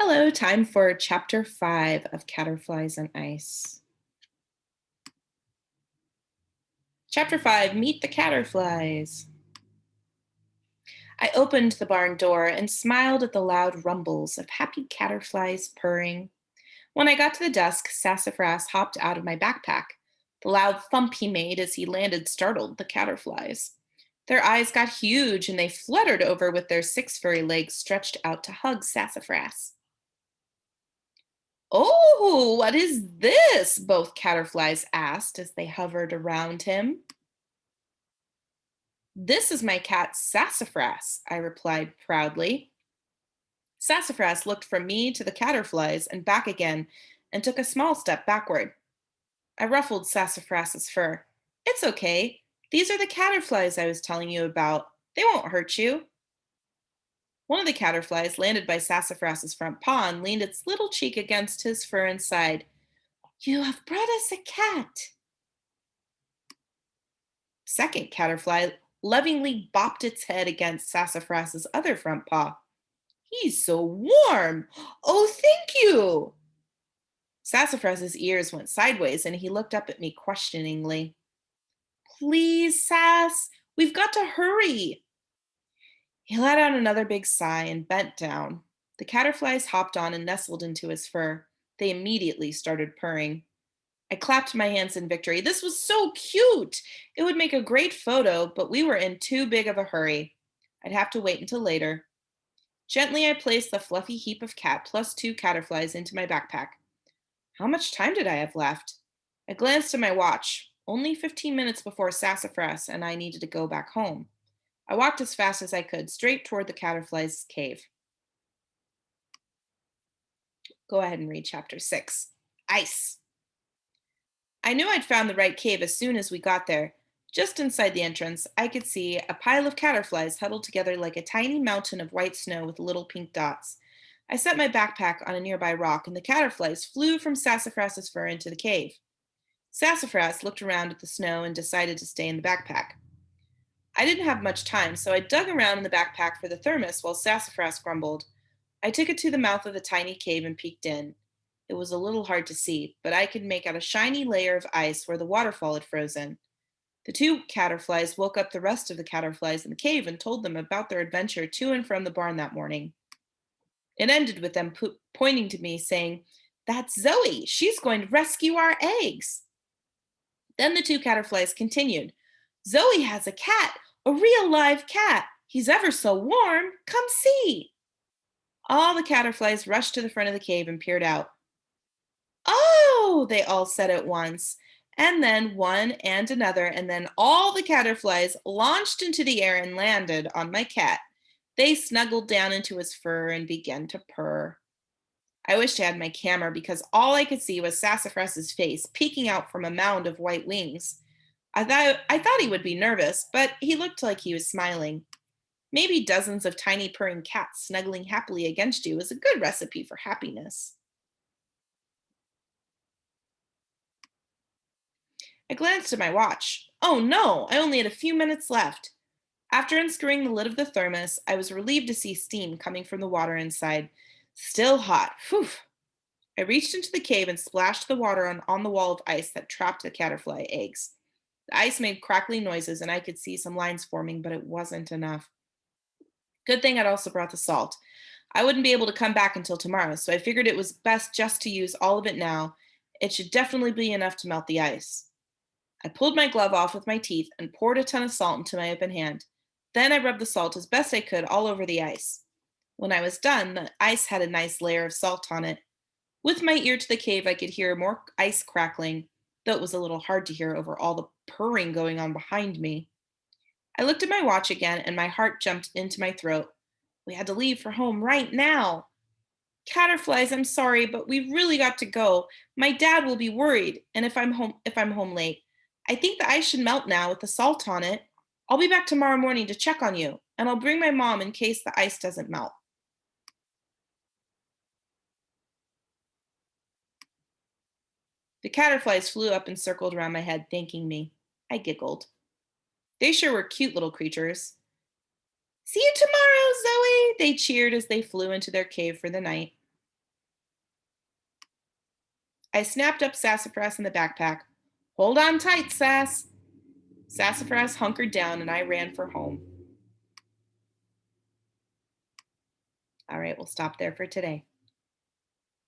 Hello, time for chapter 5 of Caterflies and Ice. Chapter 5, Meet the Caterflies. I opened the barn door and smiled at the loud rumbles of happy caterflies purring. When I got to the desk, Sassafras hopped out of my backpack. The loud thump he made as he landed startled the caterflies. Their eyes got huge and they fluttered over with their 6 furry legs stretched out to hug Sassafras. "Oh, what is this?" both caterflies asked as they hovered around him. "This is my cat Sassafras," I replied proudly. Sassafras looked from me to the caterflies and back again and took a small step backward. I ruffled Sassafras's fur. "It's okay. These are the caterflies I was telling you about. They won't hurt you." One of the caterflies landed by Sassafras's front paw and leaned its little cheek against his fur and sighed, "You have brought us a cat." Second caterfly lovingly bopped its head against Sassafras's other front paw. "He's so warm. Oh, thank you." Sassafras's ears went sideways and he looked up at me questioningly. "Please, Sass, we've got to hurry." He let out another big sigh and bent down. The caterflies hopped on and nestled into his fur. They immediately started purring. I clapped my hands in victory. This was so cute. It would make a great photo, but we were in too big of a hurry. I'd have to wait until later. Gently, I placed the fluffy heap of cat plus 2 caterflies into my backpack. How much time did I have left? I glanced at my watch. Only 15 minutes before Sassafras and I needed to go back home. I walked as fast as I could, straight toward the caterflies' cave. Go ahead and read chapter 6. Ice. I knew I'd found the right cave as soon as we got there. Just inside the entrance, I could see a pile of caterflies huddled together like a tiny mountain of white snow with little pink dots. I set my backpack on a nearby rock, and the caterflies flew from Sassafras's fur into the cave. Sassafras looked around at the snow and decided to stay in the backpack. I didn't have much time, so I dug around in the backpack for the thermos while Sassafras grumbled. I took it to the mouth of the tiny cave and peeked in. It was a little hard to see, but I could make out a shiny layer of ice where the waterfall had frozen. The 2 caterflies woke up the rest of the caterflies in the cave and told them about their adventure to and from the barn that morning. It ended with them pointing to me, saying, "That's Zoe. She's going to rescue our eggs." Then the 2 caterflies continued, "Zoe has a cat, a real live cat. He's ever so warm. Come see." All the caterflies rushed to the front of the cave and peered out. "Oh," they all said at once. And then one and another, and then all the caterflies launched into the air and landed on my cat. They snuggled down into his fur and began to purr. I wished I had my camera because all I could see was Sassafras's face peeking out from a mound of white wings. I thought he would be nervous, but he looked like he was smiling. Maybe dozens of tiny purring cats snuggling happily against you is a good recipe for happiness. I glanced at my watch. Oh no, I only had a few minutes left. After unscrewing the lid of the thermos, I was relieved to see steam coming from the water inside. Still hot. Whew. I reached into the cave and splashed the water on the wall of ice that trapped the caterpillar eggs. The ice made crackling noises and I could see some lines forming, but it wasn't enough. Good thing I'd also brought the salt. I wouldn't be able to come back until tomorrow, so I figured it was best just to use all of it now. It should definitely be enough to melt the ice. I pulled my glove off with my teeth and poured a ton of salt into my open hand. Then I rubbed the salt as best I could all over the ice. When I was done, the ice had a nice layer of salt on it. With my ear to the cave, I could hear more ice crackling, though it was a little hard to hear over all the purring going on behind me. I looked at my watch again and my heart jumped into my throat. We had to leave for home right now. "Caterflies, I'm sorry, but we really got to go. My dad will be worried, and if I'm home late. I think the ice should melt now with the salt on it. I'll be back tomorrow morning to check on you, and I'll bring my mom in case the ice doesn't melt." The caterflies flew up and circled around my head, thanking me. I giggled. They sure were cute little creatures. "See you tomorrow, Zoe," they cheered as they flew into their cave for the night. I snapped up Sassafras in the backpack. Hold on tight, Sass. Sassafras hunkered down and I ran for home. All right, we'll stop there for today.